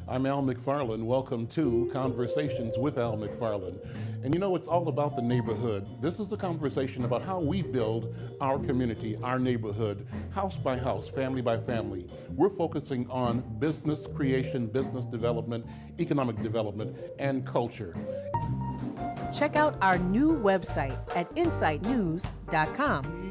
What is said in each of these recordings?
I'm Al McFarlane. Welcome to Conversations with Al McFarlane. And you know, it's all about the neighborhood. This is a conversation about how we build our community, our neighborhood, house by house, family by family. We're focusing on business creation, business development, economic development, and culture. Check out our new website at insightnews.com.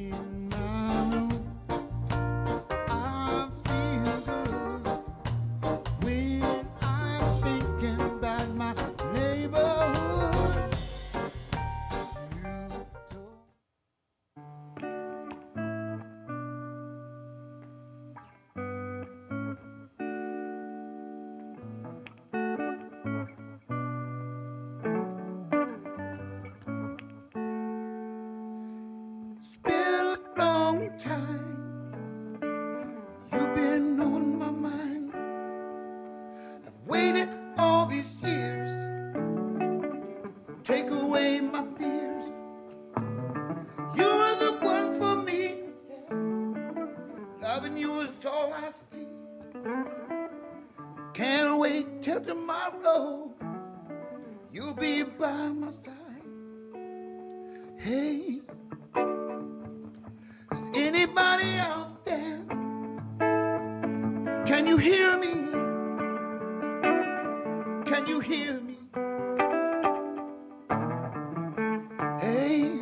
You'll be by my side. Hey, is anybody out there? Can you hear me? Can you hear me? Hey,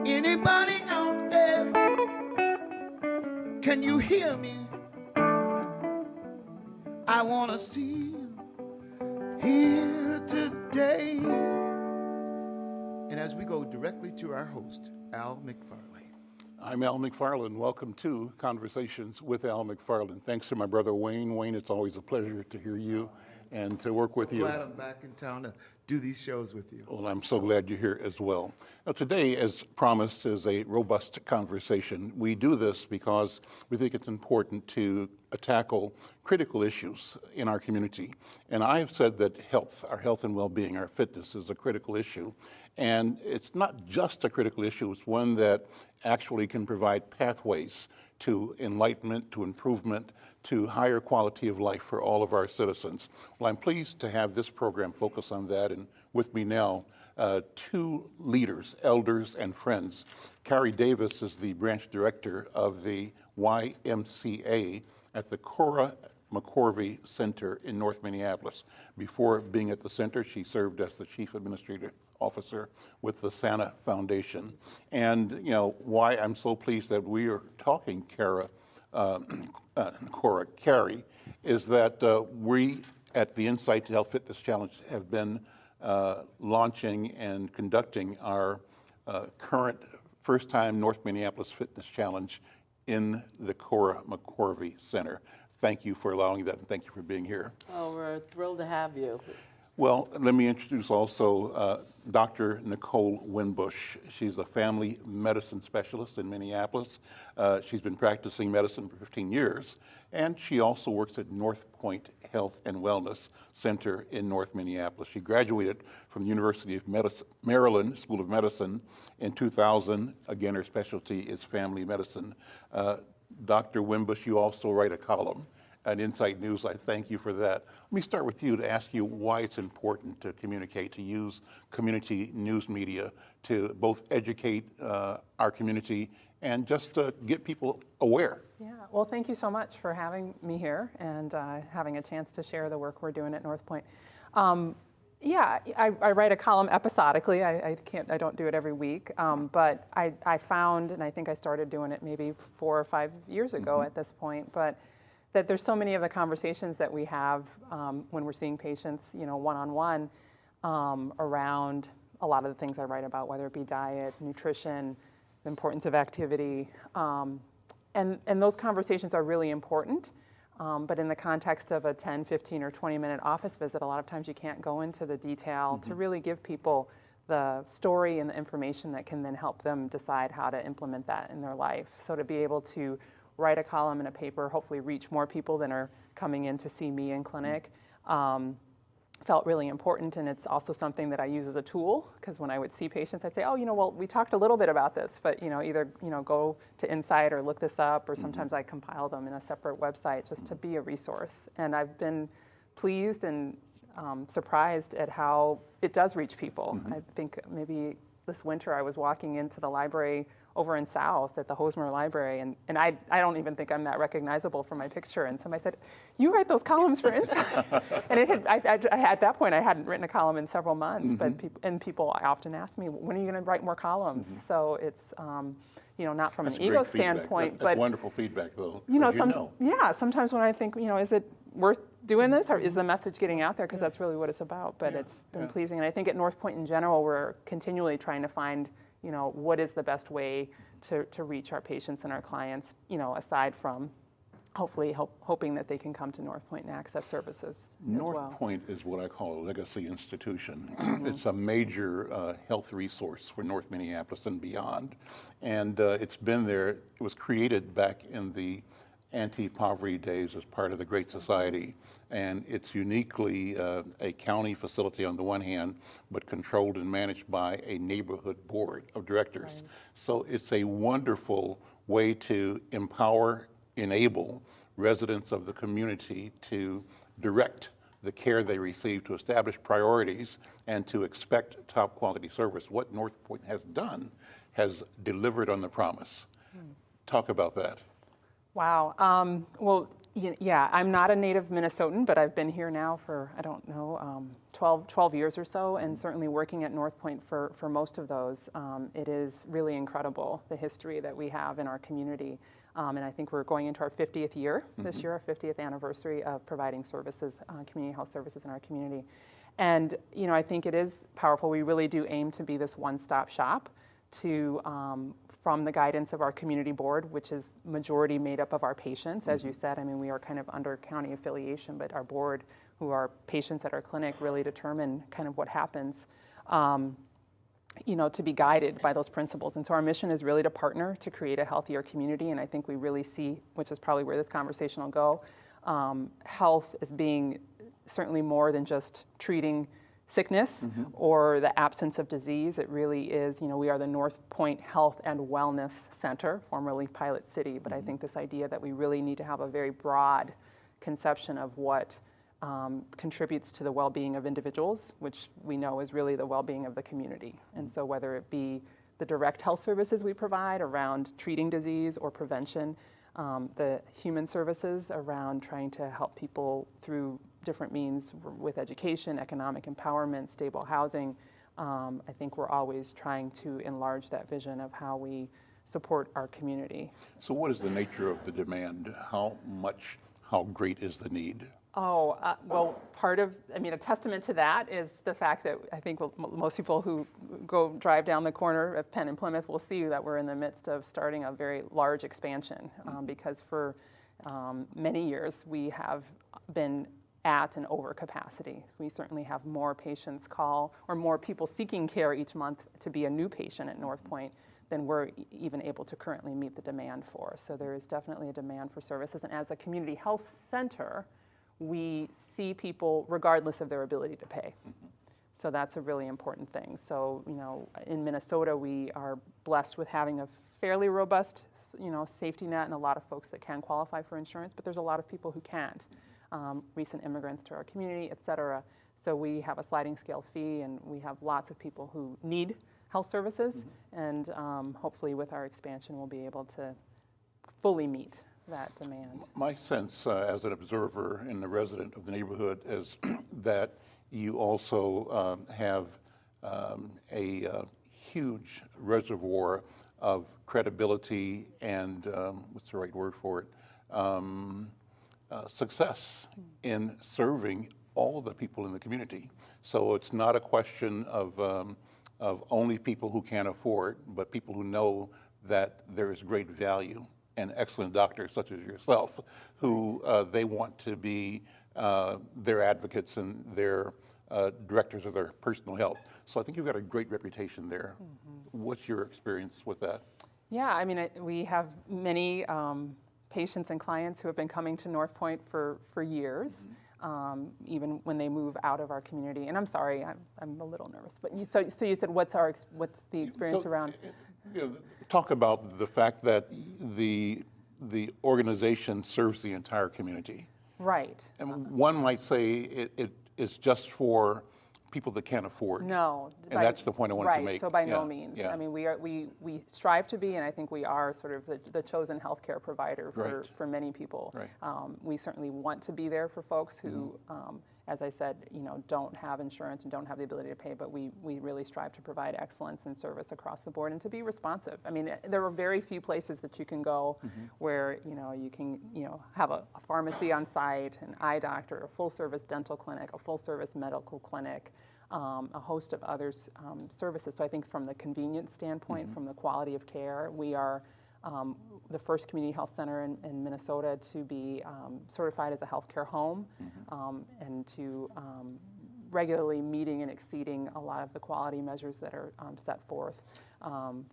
anybody out there? Can you hear me? I want to see you here today. And as we go directly to our host, Al McFarlane. I'm Al McFarlane. Welcome to Conversations with Al McFarlane. Thanks to my brother Wayne. Wayne, it's always a pleasure to hear you and to work with you. Glad I'm back in town to do these shows with you. Well, I'm so glad you're here as well. Now, today, as promised, is a robust conversation. We do this because we think it's important to tackle critical issues in our community. And I've said that health, our health and well-being, our fitness is a critical issue. And it's not just a critical issue, it's one that actually can provide pathways to enlightenment, to improvement, to higher quality of life for all of our citizens. Well, I'm pleased to have this program focus on that, and with me now, two leaders, elders, and friends. Carrie Davis is the branch director of the YMCA at the Cora McCorvey Center in North Minneapolis. Before being at the center, she served as the chief administrative officer with the Santa Foundation. And you know why I'm so pleased that we are talking, Carrie, is that we at the Insight to Health Fitness Challenge have been launching and conducting our current first-time North Minneapolis Fitness Challenge in the Cora McCorvey Center. Thank you for allowing that, and thank you for being here. Oh, we're thrilled to have you. Well, let me introduce also Dr. Nicole Winbush. She's a family medicine specialist in Minneapolis. She's been practicing medicine for 15 years, and she also works at North Point Health and Wellness Center in North Minneapolis. She graduated from the University of Maryland School of Medicine in 2000. Again, her specialty is family medicine. Dr. Winbush, you also write a column at Insight News. I thank you for that. Let me start with you to ask you why it's important to communicate, to use community news media to both educate our community and just to get people aware. Yeah, well, thank you so much for having me here and having a chance to share the work we're doing at North Point. Yeah, I write a column episodically. I don't do it every week, but I found, and I think I started doing it maybe 4 or 5 years ago at this point, but that there's so many of the conversations that we have when we're seeing patients, you know, one-on-one around a lot of the things I write about, whether it be diet, nutrition, the importance of activity, and those conversations are really important. But in the context of a 10, 15, or 20-minute office visit, a lot of times you can't go into the detail to really give people the story and the information that can then help them decide how to implement that in their life. So to be able to write a column in a paper, hopefully reach more people than are coming in to see me in clinic, felt really important, and it's also something that I use as a tool, because when I would see patients, I'd say, oh, well, we talked a little bit about this, but either go to Insight or look this up, or sometimes I compile them in a separate website just to be a resource. And I've been pleased and surprised at how it does reach people. I think maybe this winter I was walking into the library over in South at the Hosmer Library, and I don't even think I'm that recognizable from my picture. And somebody said, "You write those columns for Insight?" And at that point I hadn't written a column in several months, but people often ask me, "When are you going to write more columns?" So it's not from That's an great ego feedback. standpoint, That's but wonderful feedback, though. sometimes when I think, is it worth doing this, or is the message getting out there? Because that's really what it's about. But it's been pleasing, and I think at North Point in general, we're continually trying to find, what is the best way to reach our patients and our clients, aside from hopefully hoping that they can come to North Point and access services as well. North Point is what I call a legacy institution. It's a major health resource for North Minneapolis and beyond. And it's been there. It was created back in the anti-poverty days as part of the Great Society. And it's uniquely a county facility on the one hand, but controlled and managed by a neighborhood board of directors. Right. So it's a wonderful way to empower, enable residents of the community to direct the care they receive, to establish priorities, and to expect top quality service. What North Point has done has delivered on the promise. Talk about that. Wow. I'm not a native Minnesotan, but I've been here now for, 12 years or so, and certainly working at North Point for most of those. It is really incredible, the history that we have in our community. And I think we're going into our 50th year this year, our 50th anniversary of providing services, community health services in our community. And, I think it is powerful. We really do aim to be this one-stop shop to, from the guidance of our community board, which is majority made up of our patients. As you said, we are kind of under county affiliation, but our board, who are patients at our clinic, really determine kind of what happens, to be guided by those principles. And so our mission is really to partner to create a healthier community. And I think we really see, which is probably where this conversation will go, health as being certainly more than just treating sickness or the absence of disease. It really is, we are the North Point Health and Wellness Center, formerly Pilot City, but I think this idea that we really need to have a very broad conception of what contributes to the well-being of individuals, which we know is really the well-being of the community. And so whether it be the direct health services we provide around treating disease or prevention, the human services around trying to help people through different means with education, economic empowerment, stable housing. I think we're always trying to enlarge that vision of how we support our community. So what is the nature of the demand? How great is the need? Well, a testament to that is the fact that I think most people who drive down the corner of Penn and Plymouth will see that we're in the midst of starting a very large expansion, because for many years we have been at an over capacity. We certainly have more patients call, or more people seeking care each month to be a new patient at North Point than we're even able to currently meet the demand for. So there is definitely a demand for services. And as a community health center, we see people regardless of their ability to pay. So that's a really important thing. So, in Minnesota, we are blessed with having a fairly robust, safety net and a lot of folks that can qualify for insurance, but there's a lot of people who can't. Recent immigrants to our community, et cetera. So we have a sliding scale fee, and we have lots of people who need health services, and hopefully with our expansion, we'll be able to fully meet that demand. My sense as an observer and a resident of the neighborhood is that you also have a huge reservoir of credibility and, what's the right word for it, success in serving all of the people in the community. So it's not a question of only people who can't afford, but people who know that there is great value, and excellent doctors such as yourself who they want to be their advocates and their directors of their personal health. So I think you've got a great reputation there. What's your experience with that? Yeah, we have many patients and clients who have been coming to North Point for years. even when they move out of our community. And I'm sorry, I'm a little nervous. But so you said, what's the experience So, around? you know, talk about the fact that the organization serves the entire community. Right. And one might say it is just for people that can't afford. No, And that's the point I wanted to make. Right, so by no Yeah, means. yeah. I mean, we strive to be, and I think we are sort of the chosen healthcare provider Right. for many people. Right. We certainly want to be there for folks who, as I said, don't have insurance and don't have the ability to pay, but we really strive to provide excellence in service across the board and to be responsive. I mean, there are very few places that you can go where, you can, have a pharmacy on site, an eye doctor, a full-service dental clinic, a full-service medical clinic, a host of others services. So I think from the convenience standpoint, from the quality of care, we are the first community health center in Minnesota to be certified as a healthcare home, and to regularly meeting and exceeding a lot of the quality measures that are set forth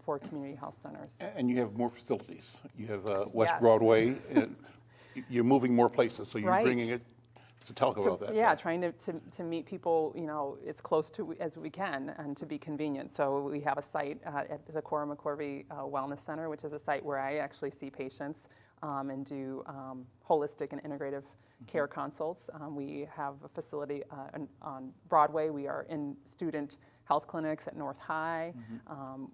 for community health centers. And you have more facilities. You have West Yes. Broadway. You're moving more places, so you're Right. bringing it. So talk about that. Yeah, trying to meet people, as close to as we can and to be convenient. So we have a site at the Cora McCorvey Wellness Center, which is a site where I actually see patients and do holistic and integrative care consults. We have a facility on Broadway. We are in student health clinics at North High.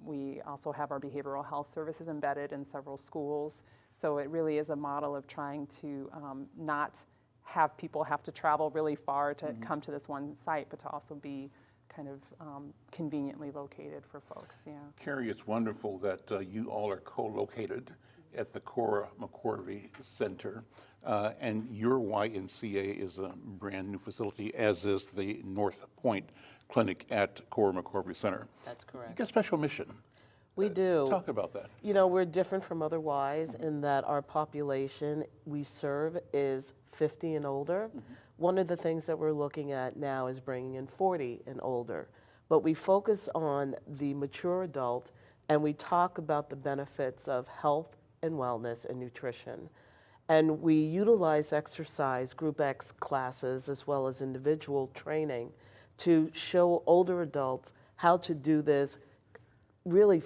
We also have our behavioral health services embedded in several schools. So it really is a model of trying to not have people have to travel really far to come to this one site, but to also be kind of conveniently located for folks. Yeah. Carrie, it's wonderful that you all are co-located at the Cora McCorvey Center, and your YMCA is a brand new facility, as is the North Point Clinic at Cora McCorvey Center. That's You correct. got a special mission. We do. Talk about that. We're different from other Ys in that our population we serve is 50 and older. One of the things that we're looking at now is bringing in 40 and older. But we focus on the mature adult, and we talk about the benefits of health and wellness and nutrition. And we utilize exercise, group X classes, as well as individual training to show older adults how to do this really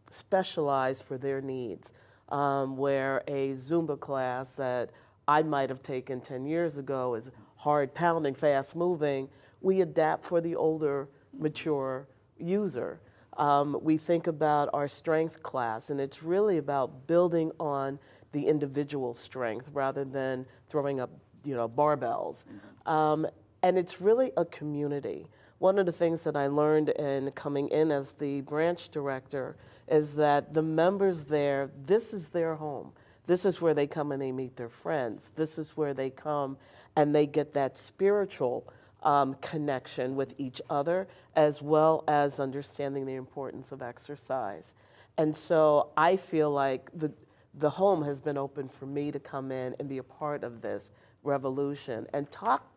specialized for their needs, where a Zumba class that I might have taken 10 years ago is hard pounding, fast moving, we adapt for the older, mature user. We think about our strength class, and it's really about building on the individual strength rather than throwing up, barbells. And it's really a community. One of the things that I learned in coming in as the branch director is that the members there, this is their home. This is where they come and they meet their friends. This is where they come and they get that spiritual connection with each other, as well as understanding the importance of exercise. And so I feel like the home has been open for me to come in and be a part of this revolution and talk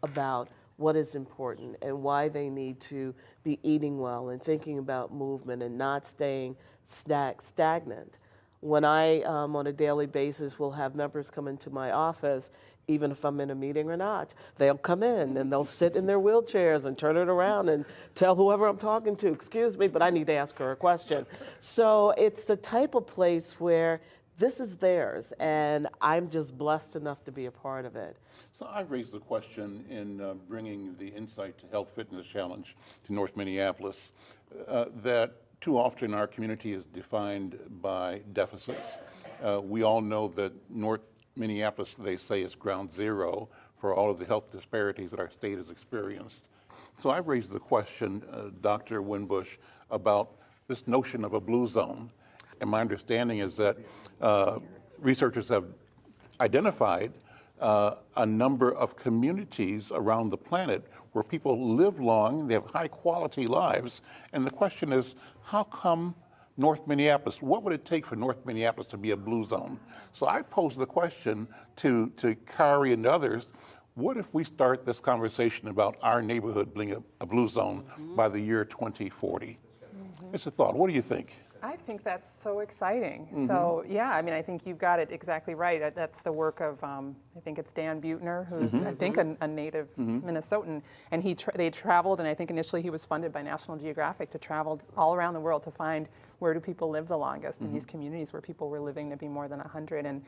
about what is important and why they need to be eating well and thinking about movement and not staying stagnant. When I, on a daily basis, will have members come into my office, even if I'm in a meeting or not, they'll come in and they'll sit in their wheelchairs and turn it around and tell whoever I'm talking to, excuse me, but I need to ask her a question. So it's the type of place where this is theirs, and I'm just blessed enough to be a part of it. So I've raised the question in bringing the Insight to Health Fitness Challenge to North Minneapolis that too often our community is defined by deficits. We all know that North Minneapolis, they say, is ground zero for all of the health disparities that our state has experienced. So I've raised the question, Dr. Winbush, about this notion of a blue zone. And my understanding is that researchers have identified a number of communities around the planet where people live long, they have high quality lives, and the question is, how come North Minneapolis, what would it take for North Minneapolis to be a blue zone? So I pose the question to Kari and others, what if we start this conversation about our neighborhood being a blue zone by the year 2040? It's a thought. What do you think? I think that's so exciting. So yeah, I mean, I think you've got it exactly right. That's the work of, I think it's Dan Buettner, who's I think a native Minnesotan, and they traveled, and I think initially he was funded by National Geographic to travel all around the world to find where do people live the longest in these communities where people were living to be more than 100. And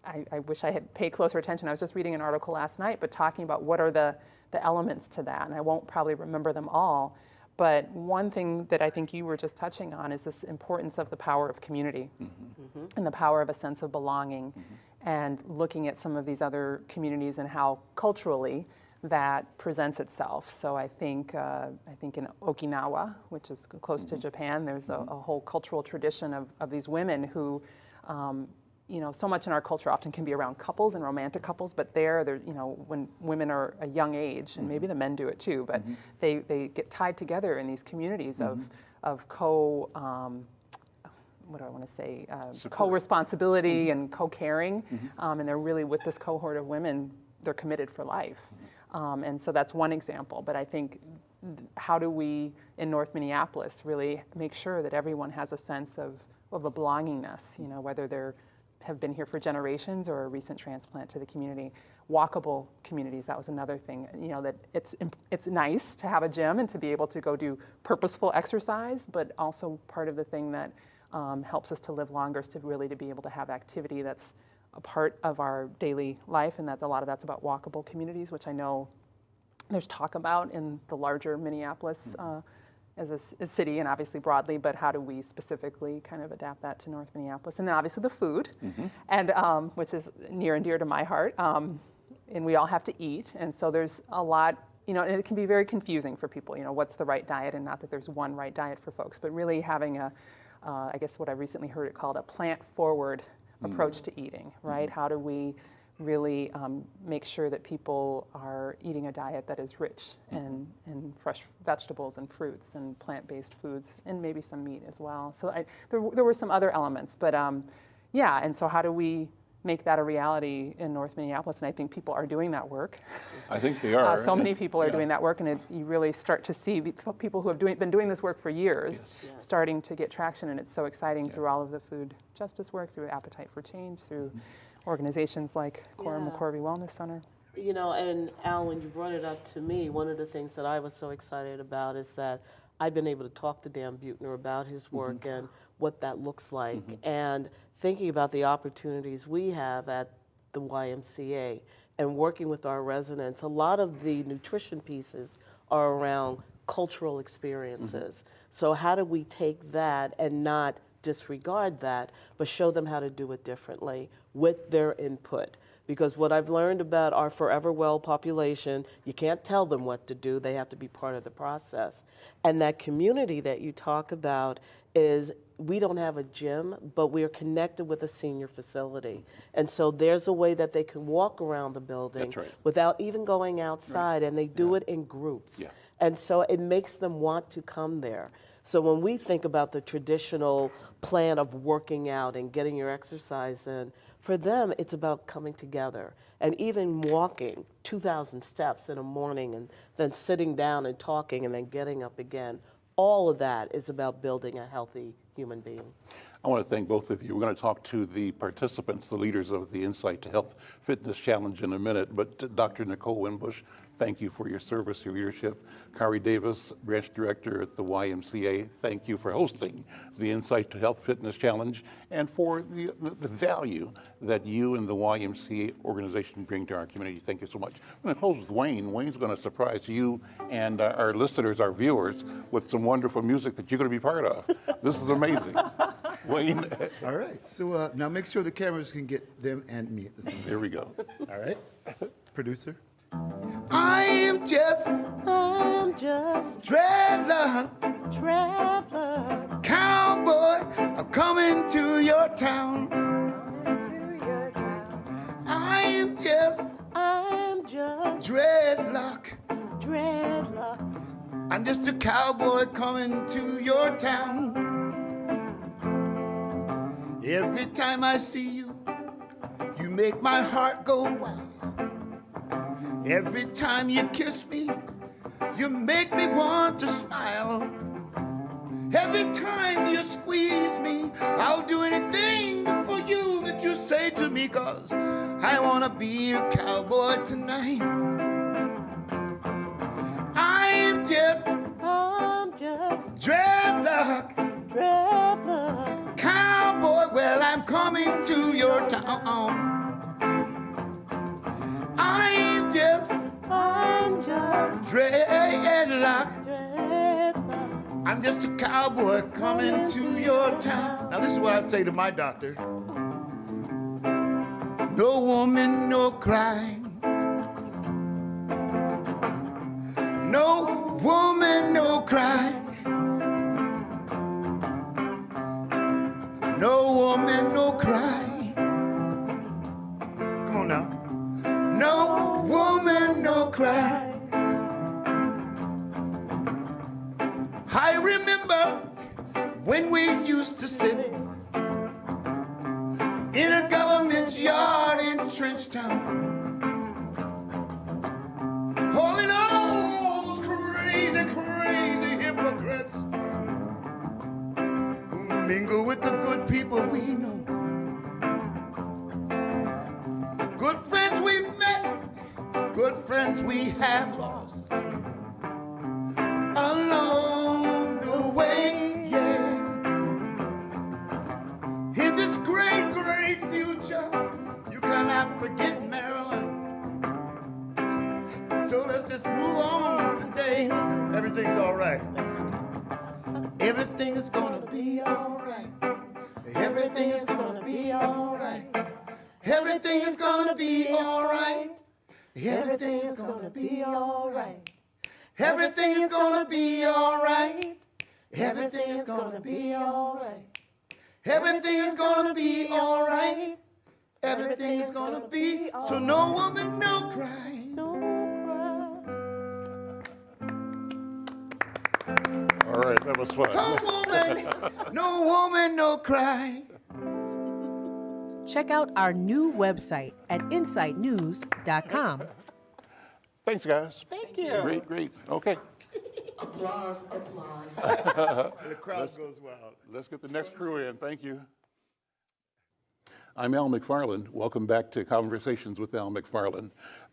I wish I had paid closer attention. I was just reading an article last night, but talking about what are the elements to that, and I won't probably remember them all. But one thing that I think you were just touching on is this importance of the power of community and the power of a sense of belonging, and looking at some of these other communities and how culturally that presents itself. So I think in Okinawa, which is close to Japan, there's a whole cultural tradition of these women who, so much in our culture often can be around couples and romantic couples, but when women are a young age, and maybe the men do it too, but they get tied together in these communities of co-responsibility and co-caring, and they're really with this cohort of women, they're committed for life. And so that's one example, but I think how do we in North Minneapolis really make sure that everyone has a sense of a belongingness, whether they're have been here for generations or a recent transplant to the community. Walkable communities, that was another thing, that it's nice to have a gym and to be able to go do purposeful exercise, but also part of the thing that helps us to live longer is to be able to have activity that's a part of our daily life, and that a lot of that's about walkable communities, which I know there's talk about in the larger Minneapolis as a city and obviously broadly, but how do we specifically kind of adapt that to North Minneapolis? And then obviously the food, and which is near and dear to my heart, and we all have to eat, and so there's a lot, and it can be very confusing for people, what's the right diet, and not that there's one right diet for folks, but really having I guess what I recently heard it called a plant-forward approach to eating, right? How do we really make sure that people are eating a diet that is rich in fresh vegetables and fruits and plant-based foods, and maybe some meat as well. So there were some other elements, but and so how do we make that a reality in North Minneapolis? And I think people are doing that work. I think they are. So many people are doing that work, and you really start to see people who have been doing this work for years starting to get traction, and it's so exciting through all of the food justice work, through Appetite for Change, through organizations like Cora McCorvey Wellness Center. And Al, when you brought it up to me, one of the things that I was so excited about is that I've been able to talk to Dan Buettner about his work and what that looks like, and thinking about the opportunities we have at the YMCA and working with our residents. A lot of the nutrition pieces are around cultural experiences. So how do we take that and not disregard that, but show them how to do it differently with their input? Because what I've learned about our Forever Well population, you can't tell them what to do, they have to be part of the process. And that community that you talk about is, we don't have a gym, but we are connected with a senior facility. And so there's a way that they can walk around the building without even going outside, and they do it in groups. And so it makes them want to come there. So when we think about the traditional plan of working out and getting your exercise in, for them, it's about coming together and even walking 2,000 steps in a morning and then sitting down and talking and then getting up again. All of that is about building a healthy human being. I want to thank both of you. We're going to talk to the participants, the leaders of the Insight to Health Fitness Challenge in a minute, but Dr. Nicole Winbush, thank you for your service, your leadership. Kari Davis, Branch Director at the YMCA, thank you for hosting the Insight to Health Fitness Challenge and for the value that you and the YMCA organization bring to our community. Thank you so much. I'm going to close with Wayne. Wayne's going to surprise you and our listeners, our viewers, with some wonderful music that you're going to be part of. This is amazing. Wayne. All right. So now make sure the cameras can get them and me at the same time. Here we go. All right. Producer. I am just traveler, cowboy, I'm coming to your town. I am just dreadlock. I'm just a cowboy coming to your town. Every time I see you, you make my heart go wild. Every time you kiss me, you make me want to smile. Every time you squeeze me, I'll do anything for you that you say to me, 'cause I wanna be a cowboy tonight. I'm just dreadlock cowboy. Well, I'm coming to your town. I'm just dreadlock. I'm just a cowboy coming to your town. Now this is what I say to my doctor. No woman, no cry. No woman, no cry. No woman, no cry. Come on now. No woman, no cry. I remember when we used to sit in a government yard in Trenchtown, holding all those crazy, crazy hypocrites who mingle with the good people we know. Good friends we've met, good friends we have lost along the way, yeah. In this great, great future, you cannot forget Maryland. So let's just move on today. Everything's all right. Everything is gonna be all right. Everything is gonna be all right. Everything is gonna be all right. Everything is gonna be all right. Everything is gonna be all right. Everything is gonna be all right. Everything is gonna be all right. Everything is gonna be. So no woman, no cry. All right, that was fun. No woman, no cry. Check out our new website at insightnews.com. Thanks, guys. Thank you. Great, great. Okay. Applause, applause. The crowd goes wild. Let's get the next crew in. Thank you. I'm Al McFarlane. Welcome back to Conversations with Al McFarlane.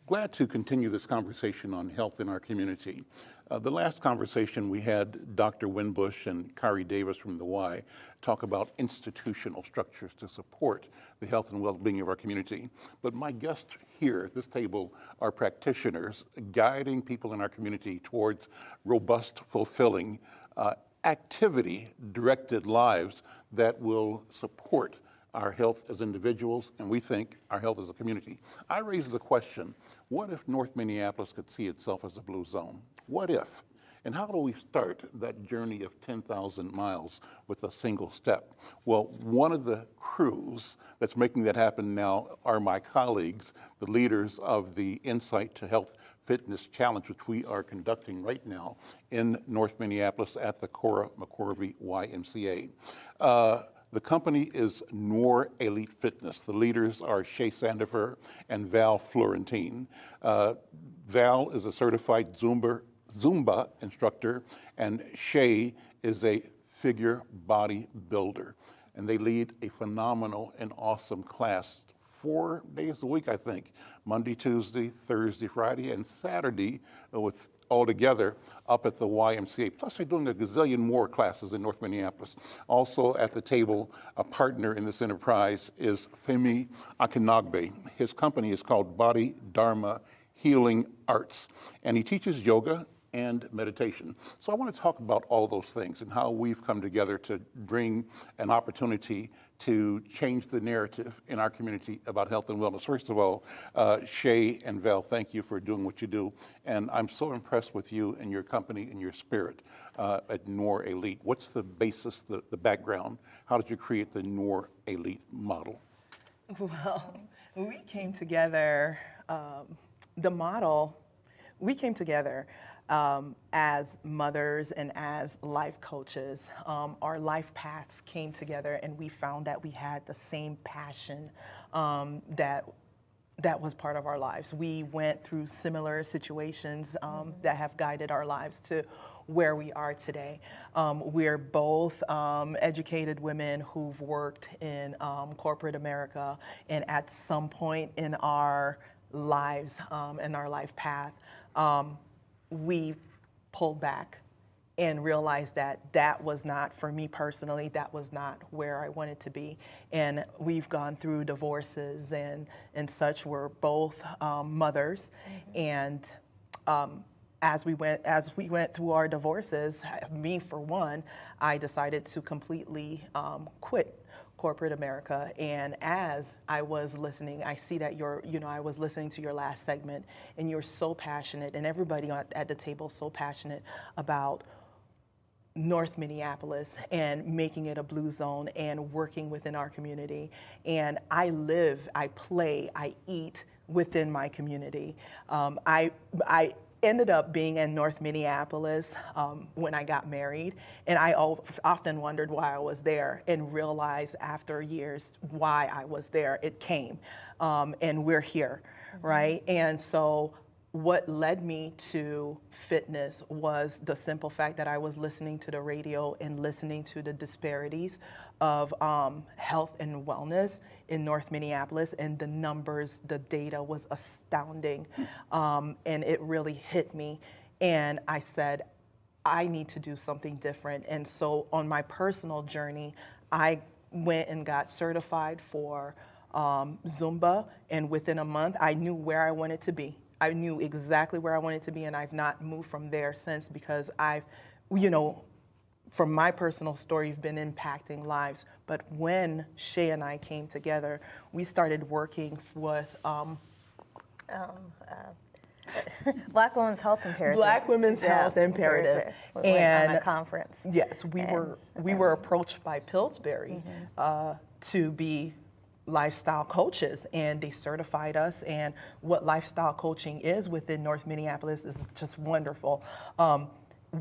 Glad to continue this conversation on health in our community. The last conversation we had Dr. Winbush and Kari Davis from the Y talk about institutional structures to support the health and well-being of our community. But my guests here at this table are practitioners guiding people in our community towards robust, fulfilling, activity-directed lives that will support our health as individuals, and we think our health as a community. I raise the question, what if North Minneapolis could see itself as a blue zone? What if? And how do we start that journey of 10,000 miles with a single step? Well, one of the crews that's making that happen now are my colleagues, the leaders of the Insight to Health Fitness Challenge, which we are conducting right now in North Minneapolis at the Cora McCorvey YMCA. The company is Noor Elite Fitness. The leaders are Shay Sandifer and Val Florentine. Val is a certified Zumba instructor, and Shay is a figure body builder. And they lead a phenomenal and awesome class 4 days a week, I think. Monday, Tuesday, Thursday, Friday, and Saturday with all together up at the YMCA. Plus, they're doing a gazillion more classes in North Minneapolis. Also at the table, a partner in this enterprise is Femi Akinagbe. His company is called Body Dharma Healing Arts, and he teaches yoga and meditation. So I want to talk about all those things and how we've come together to bring an opportunity to change the narrative in our community about health and wellness. First of all, Shay and Val, thank you for doing what you do. And I'm so impressed with you and your company and your spirit at Noor Elite. What's the basis, the background? How did you create the Noor Elite model? Well, we came together, the model, we came together as mothers and as life coaches. Our life paths came together, and we found that we had the same passion that was part of our lives. We went through similar situations that have guided our lives to where we are today. We're both educated women who've worked in corporate America, and at some point in our lives, in our life path, we pulled back and realized that that was not, for me personally, that was not where I wanted to be. And we've gone through divorces and such. We're both mothers, and as we went through our divorces, me for one, I decided to completely quit corporate America. And as I was listening, I see that I was listening to your last segment, and you're so passionate, and everybody at the table so passionate about North Minneapolis and making it a blue zone and working within our community. And I live, I play, I eat within my community. I ended up being in North Minneapolis when I got married, and I often wondered why I was there, and realized after years why I was there. It came, and we're here, right? And so what led me to fitness was the simple fact that I was listening to the radio and listening to the disparities of health and wellness in North Minneapolis, and the numbers, the data was astounding, and it really hit me. And I said, I need to do something different. And so on my personal journey, I went and got certified for Zumba, and within a month, I knew where I wanted to be. I knew exactly where I wanted to be, and I've not moved from there since, because from my personal story, you've been impacting lives. But when Shay and I came together, we started working with Black Women's Health Imperative. Black Women's Health Imperative. We went on a conference. Yes, we were approached by Pillsbury to be lifestyle coaches, and they certified us. And what lifestyle coaching is within North Minneapolis is just wonderful.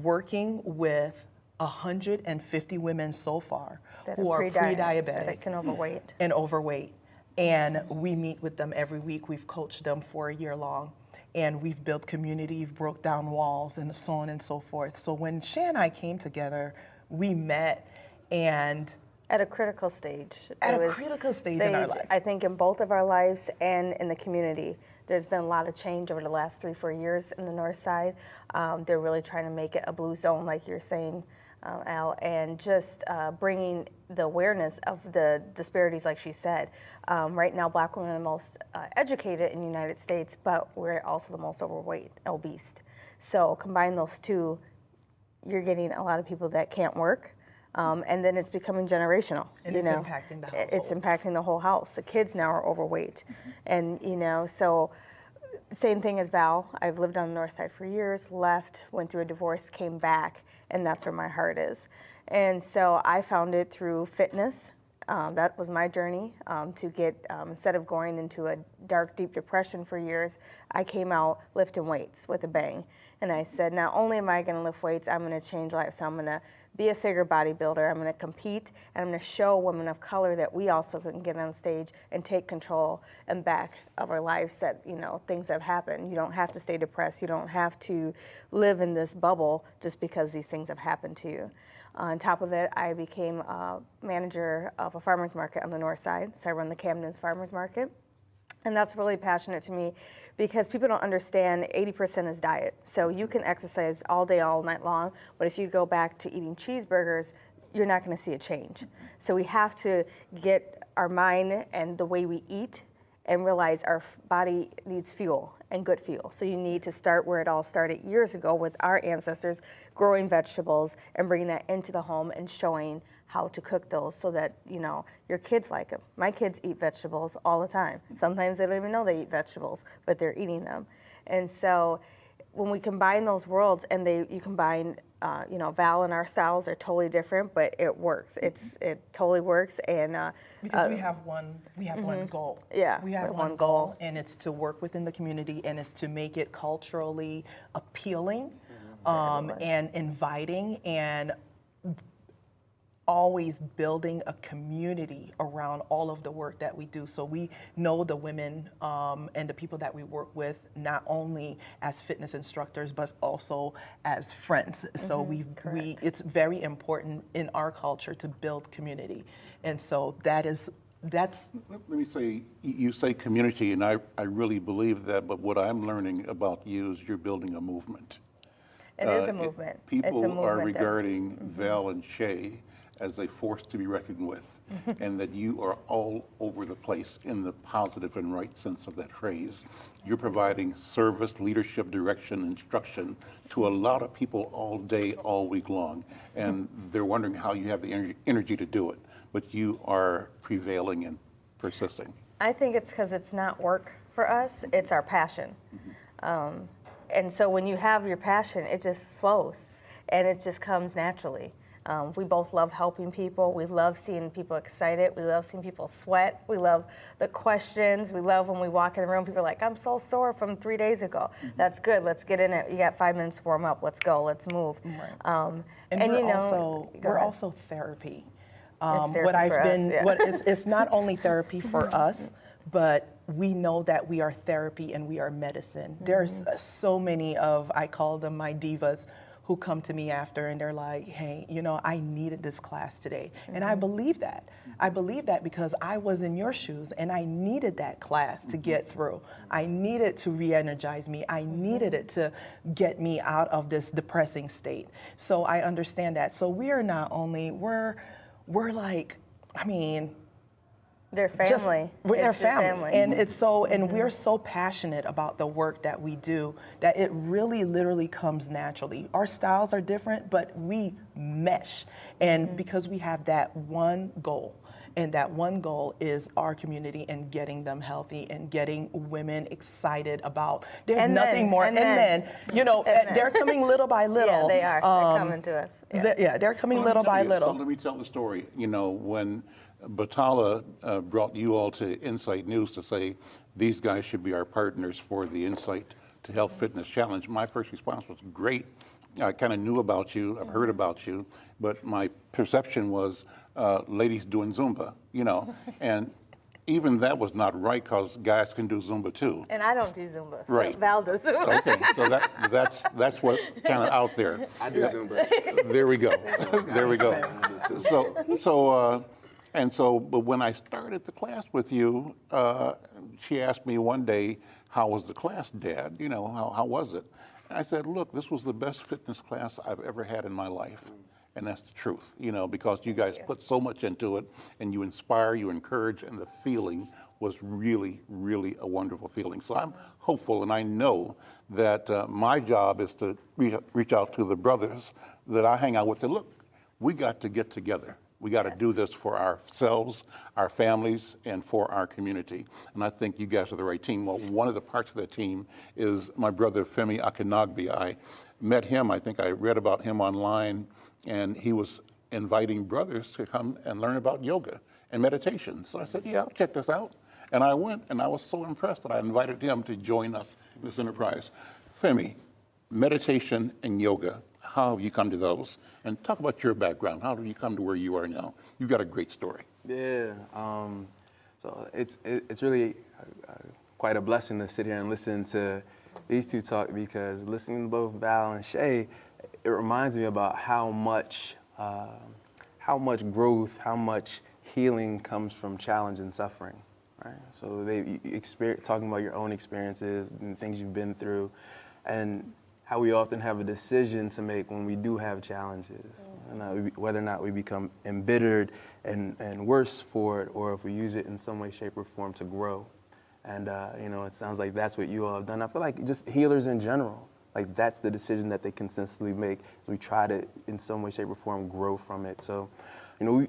Working with 150 women so far who are pre-diabetic and overweight. And we meet with them every week. We've coached them for a year long, and we've built community, we've broke down walls, and so on and so forth. So when Shay and I came together, we met, and at a critical stage. In our life. I think in both of our lives and in the community. There's been a lot of change over the last 3-4 years in the north side. They're really trying to make it a blue zone, like you're saying, Al, and just bringing the awareness of the disparities, like she said. Right now, Black women are the most educated in the United States, but we're also the most overweight, obese. So combine those two, you're getting a lot of people that can't work. And then it's becoming generational. And it's impacting the household. It's impacting the whole house. The kids now are overweight. And, so same thing as Val. I've lived on the north side for years, left, went through a divorce, came back, and that's where my heart is. And so I found it through fitness. That was my journey to get, instead of going into a dark, deep depression for years, I came out lifting weights with a bang. And I said, not only am I going to lift weights, I'm going to change lives. So I'm going to be a figure bodybuilder, I'm going to compete, and I'm going to show women of color that we also can get on stage and take control and back of our lives, that, things have happened. You don't have to stay depressed. You don't have to live in this bubble just because these things have happened to you. On top of it, I became a manager of a farmer's market on the north side, so I run the Camden's Farmer's Market. And that's really passionate to me because people don't understand 80% is diet. So you can exercise all day, all night long, but if you go back to eating cheeseburgers, you're not going to see a change. So we have to get our mind and the way we eat and realize our body needs fuel and good fuel. So you need to start where it all started years ago with our ancestors, growing vegetables and bringing that into the home and showing how to cook those so that, your kids like them. My kids eat vegetables all the time. Sometimes they don't even know they eat vegetables, but they're eating them. And so when we combine those worlds and you combine, Val and our styles are totally different, but it works. It totally works. And because we have one goal. Yeah, we have one goal, and it's to work within the community, and it's to make it culturally appealing, and inviting, and always building a community around all of the work that we do. So we know the women and the people that we work with, not only as fitness instructors, but also as friends. So it's very important in our culture to build community. And so that's. Let me say, you say community, and I really believe that, but what I'm learning about you is you're building a movement. It is a movement. People It's a movement are that- regarding Val and Shay as a force to be reckoned with, and that you are all over the place in the positive and right sense of that phrase. You're providing service, leadership, direction, instruction to a lot of people all day, all week long, and they're wondering how you have the energy to do it, but you are prevailing and persisting. I think it's because it's not work for us, it's our passion. And so when you have your passion, it just flows and it just comes naturally. We both love helping people. We love seeing people excited. We love seeing people sweat. We love the questions. We love when we walk in the room, people are like, I'm so sore from 3 days ago. That's good. Let's get in it. You got 5 minutes to warm up. Let's go. Let's move. And you we're know, we're also therapy. therapy What I've for us, been, yeah. it's not only therapy for us, but we know that we are therapy and we are medicine. There's so many of, I call them my divas, who come to me after and they're like, hey, you know, I needed this class today. And I believe that. I believe that because I was in your shoes and I needed that class to get through. I needed to re-energize me. I needed it to get me out of this depressing state. So I understand that. So we are not only, we're like, I mean, They're family. They're It's your family. And it's so, and we're so passionate about the work that we do that it really literally comes naturally. Our styles are different, but we mesh. And because we have that one goal, and that one goal is our community and getting them healthy and getting women excited about, there's And nothing men, more, and and men. then, you know, they're coming little by little. Yeah, they are. They're coming to us. Yeah. They're coming Well, let me little by tell you, little. So let me tell the story. You know, when Batala brought you all to Insight News to say these guys should be our partners for the Insight to Health Fitness Challenge, my first response was great. I kind of knew about you, I've heard about you, but my perception was ladies doing Zumba, you know, and even that was not right because guys can do Zumba too. And I don't do Zumba. Right. So Val does Zumba. Okay, so that's what's kind of out there. I do Zumba. There we go. There we go. But when I started the class with you, she asked me one day, how was the class, Dad? You know, how was it? I said, look, this was the best fitness class I've ever had in my life. And that's the truth, you know, because you guys put so much into it and you inspire, you encourage, and the feeling was really, really a wonderful feeling. So I'm hopeful, and I know that my job is to reach out to the brothers that I hang out with and say, look, we got to get together. We got to do this for ourselves, our families, and for our community. And I think you guys are the right team. Well, one of the parts of that team is my brother, Femi Akinagbe. I met him, I think I read about him online, and he was inviting brothers to come and learn about yoga and meditation. So I said, yeah, I'll check this out. And I went, and I was so impressed that I invited him to join us in this enterprise. Femi, meditation and yoga, how have you come to those? And talk about your background. How did you come to where you are now? You've got a great story. Yeah. So it's really quite a blessing to sit here and listen to these two talk, because listening to both Val and Shay, it reminds me about how much growth, how much healing comes from challenge and suffering, right? So talking about your own experiences and things you've been through, and how we often have a decision to make when we do have challenges, and whether or not we become embittered and worse for it, or if we use it in some way, shape, or form to grow. And you know, it sounds like that's what you all have done. I feel like just healers in general, like that's the decision that they consistently make. So we try to, in some way, shape, or form, grow from it. So, you know,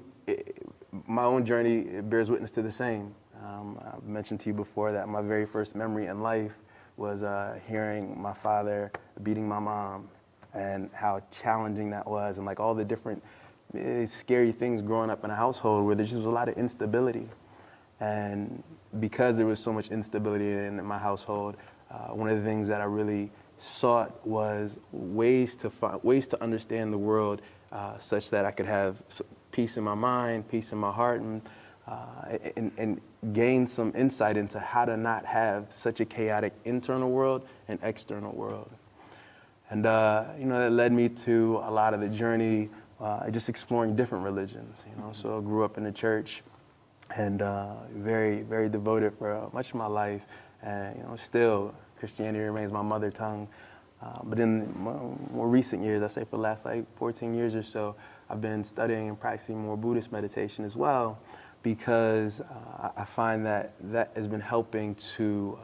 my own journey, it bears witness to the same. I've mentioned to you before that my very first memory in life was hearing my father beating my mom, and how challenging that was, and like all the different scary things growing up in a household where there just was a lot of instability. And because there was so much instability in my household, one of the things that I really sought was ways to understand the world such that I could have peace in my mind, peace in my heart, and gain some insight into how to not have such a chaotic internal world and external world. And that led me to a lot of the journey, just exploring different religions. So I grew up in the church, and very, very devoted for much of my life. And still Christianity remains my mother tongue. But in more recent years, I say for the last 14 years or so, I've been studying and practicing more Buddhist meditation as well, because I find that has been helping to,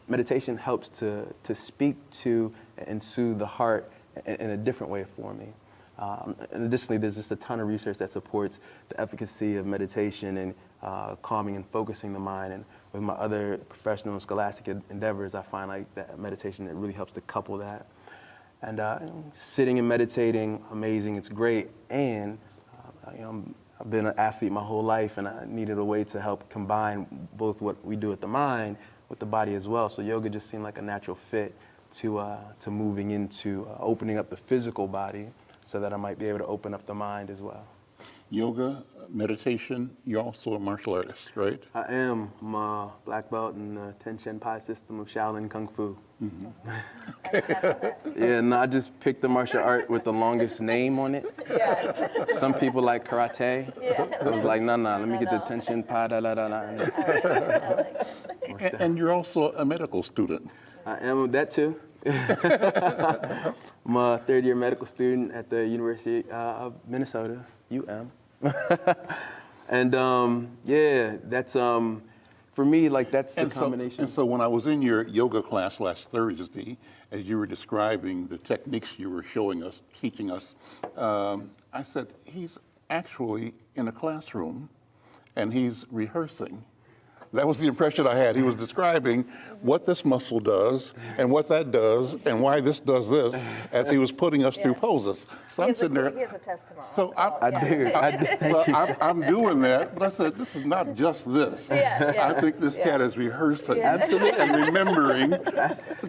meditation helps to speak to and soothe the heart in a different way for me. And additionally, there's just a ton of research that supports the efficacy of meditation and calming and focusing the mind. And with my other professional and scholastic endeavors, I find that meditation, it really helps to couple that. And sitting and meditating, amazing, it's great. And I've been an athlete my whole life, and I needed a way to help combine both what we do with the mind with the body as well. So yoga just seemed like a natural fit to moving into opening up the physical body, so that I might be able to open up the mind as well. Yoga, meditation, you're also a martial artist, right? I am. I'm a black belt in the Ten Shen Pai system of Shaolin Kung Fu. Yeah, no, I just picked the martial art with the longest name on it. Yes. Some people like karate. Yeah. I was like, no, let me get the Ten Shen Pai, And you're also a medical student. I am that too. I'm a third-year medical student at the University of Minnesota, UM. And yeah, that's for me, that's the combination. And so when I was in your yoga class last Thursday, as you were describing the techniques you were showing us, teaching us, I said, he's actually in a classroom and he's rehearsing. That was the impression I had. He was describing what this muscle does and what that does and why this does this as he was putting us through poses. So I'm sitting there. He has a test tomorrow. So yeah. I'm doing that, but I said, this is not just this. I think this cat is rehearsing and remembering.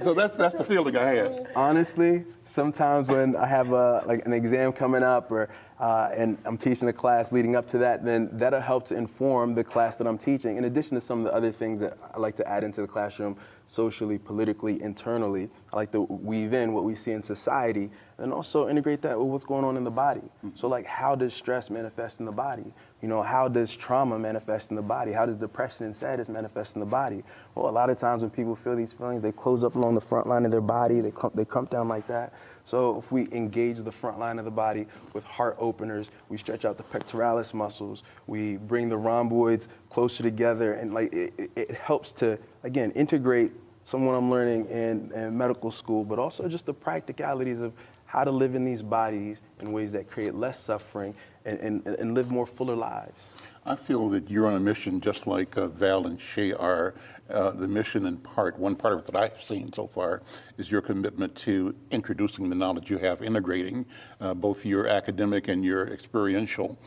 So that's the feeling I had. Honestly, sometimes when I have an exam coming up and I'm teaching a class leading up to that, then that'll help to inform the class that I'm teaching, in addition to some of the other things that I like to add into the classroom, socially, politically, internally. I like to weave in what we see in society and also integrate that with what's going on in the body. So how does stress manifest in the body? How does trauma manifest in the body? How does depression and sadness manifest in the body? Well, a lot of times when people feel these feelings, they close up along the front line of their body, they clump down like that. So if we engage the front line of the body with heart openers, we stretch out the pectoralis muscles, we bring the rhomboids closer together, and it helps to, again, integrate some of what I'm learning in medical school, but also just the practicalities of how to live in these bodies in ways that create less suffering and live more fuller lives. I feel that you're on a mission just like Val and Shay are. The mission one part of it that I've seen so far is your commitment to introducing the knowledge you have, integrating both your academic and your experiential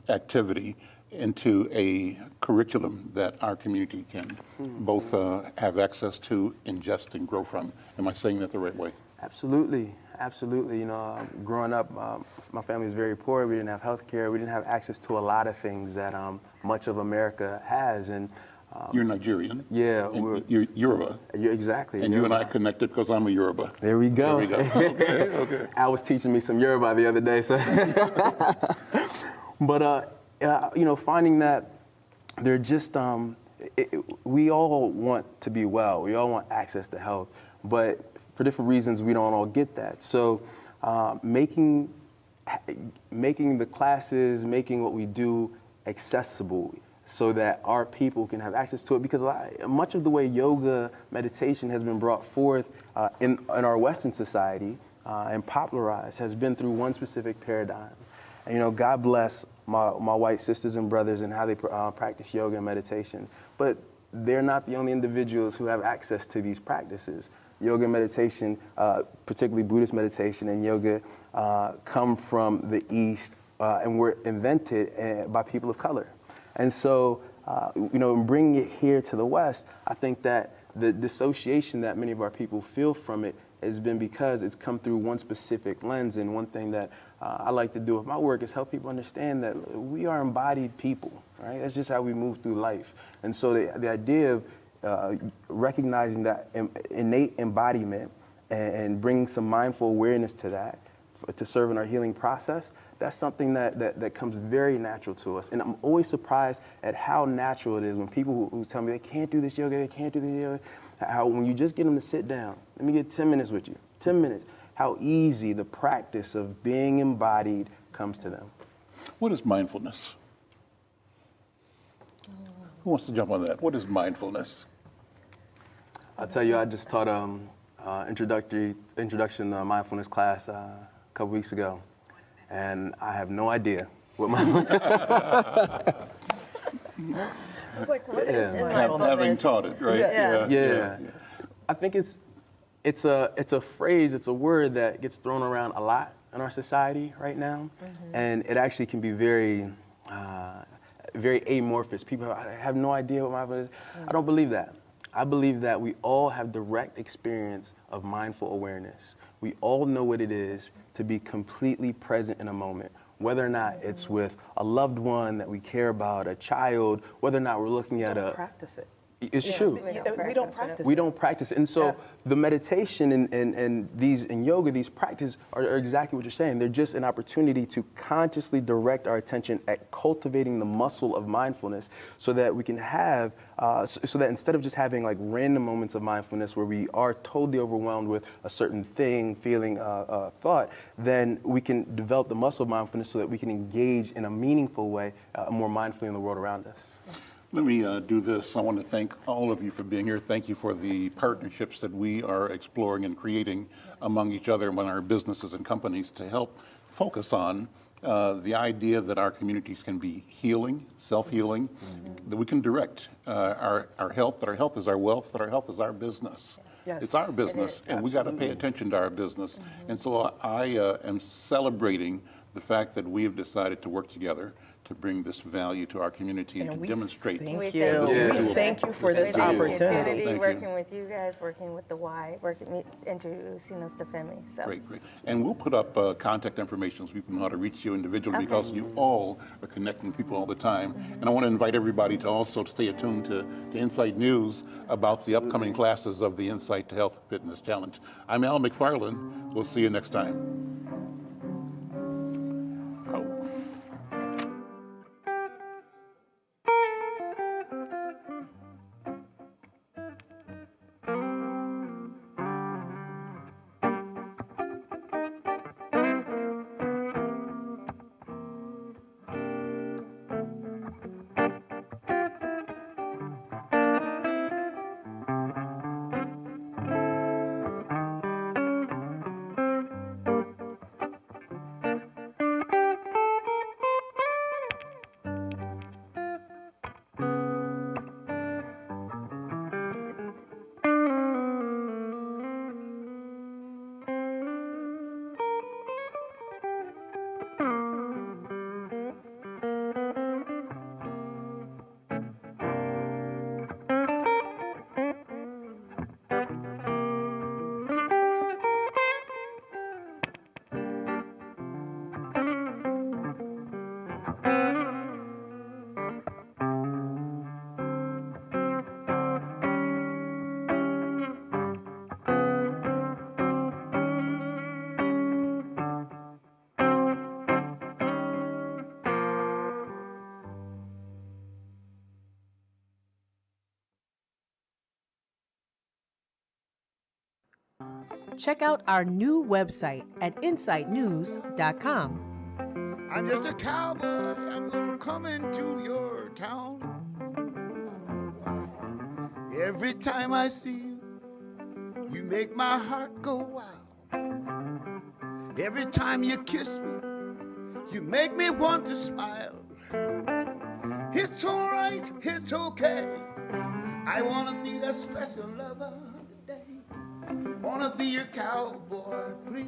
activity into a curriculum that our community can both have access to, ingest, and grow from. Am I saying that the right way? Absolutely. Growing up, my family was very poor. We didn't have health care. We didn't have access to a lot of things that much of America has. And you're Nigerian. Yeah. You're Yoruba. Exactly. And you and I connected because I'm a Yoruba. There we go. Okay. Al was teaching me some Yoruba the other day. So. But, finding that they're just, we all want to be well. We all want access to health. But for different reasons, we don't all get that. So making the classes, making what we do accessible so that our people can have access to it, because much of the way yoga meditation has been brought forth in our Western society and popularized has been through one specific paradigm. And God bless my white sisters and brothers and how they practice yoga and meditation, but they're not the only individuals who have access to these practices. Yoga and meditation, particularly Buddhist meditation and yoga, come from the East and were invented by people of color. And so, bringing it here to the West, I think that the dissociation that many of our people feel from it has been because it's come through one specific lens. And one thing that I like to do with my work is help people understand that we are embodied people, right? That's just how we move through life. And so the idea of recognizing that innate embodiment and bringing some mindful awareness to that, to serve in our healing process, that's something that comes very natural to us. And I'm always surprised at how natural it is when people who tell me they can't do this yoga, they can't do this yoga, how when you just get them to sit down, let me get 10 minutes with you, 10 minutes, how easy the practice of being embodied comes to them. What is mindfulness? Who wants to jump on that? What is mindfulness? I'll tell you, I just taught introduction to mindfulness class a couple weeks ago, and I have no idea what mindfulness. It's like, what is Having taught it, right? Yeah. I think it's a phrase, it's a word that gets thrown around a lot in our society right now, and it actually can be very amorphous. People have no idea what mindfulness is. I don't believe that. I believe that we all have direct experience of mindful awareness. We all know what it is to be completely present in a moment, whether or not it's with a loved one that we care about, a child, whether or not we're looking at practice it. It's true. We don't practice it. We don't practice it. And so the meditation and these in yoga, these practices are exactly what you're saying. They're just an opportunity to consciously direct our attention at cultivating the muscle of mindfulness so that we can have, so that instead of just having like random moments of mindfulness where we are totally overwhelmed with a certain thing, feeling, thought, then we can develop the muscle of mindfulness so that we can engage in a meaningful way, more mindfully in the world around us. Let me do this. I want to thank all of you for being here. Thank you for the partnerships that we are exploring and creating among each other, among our businesses and companies to help focus on the idea that our communities can be healing, self-healing, that we can direct our health, that our health is our wealth, that our health is our business. Yes, it's our business, and we got to pay attention to our business. And so I am celebrating the fact that we have decided to work together to bring this value to our community and to demonstrate. Thank you. We thank you for this opportunity. Working with you guys, working with the Y, introducing us to family. So. Great. And we'll put up contact information so people know how to reach you individually because you all are connecting with people all the time. And I want to invite everybody to also stay attuned to Insight News about the upcoming classes of the Insight to Health Fitness Challenge. I'm Al McFarlane. We'll see you next time. Check out our new website at insightnews.com. I'm just a cowboy, I'm gonna come into your town. Every time I see you, you make my heart go wild. Every time you kiss me, you make me want to smile. It's alright, it's okay. I wanna be that special lover today. Wanna be your cowboy, please.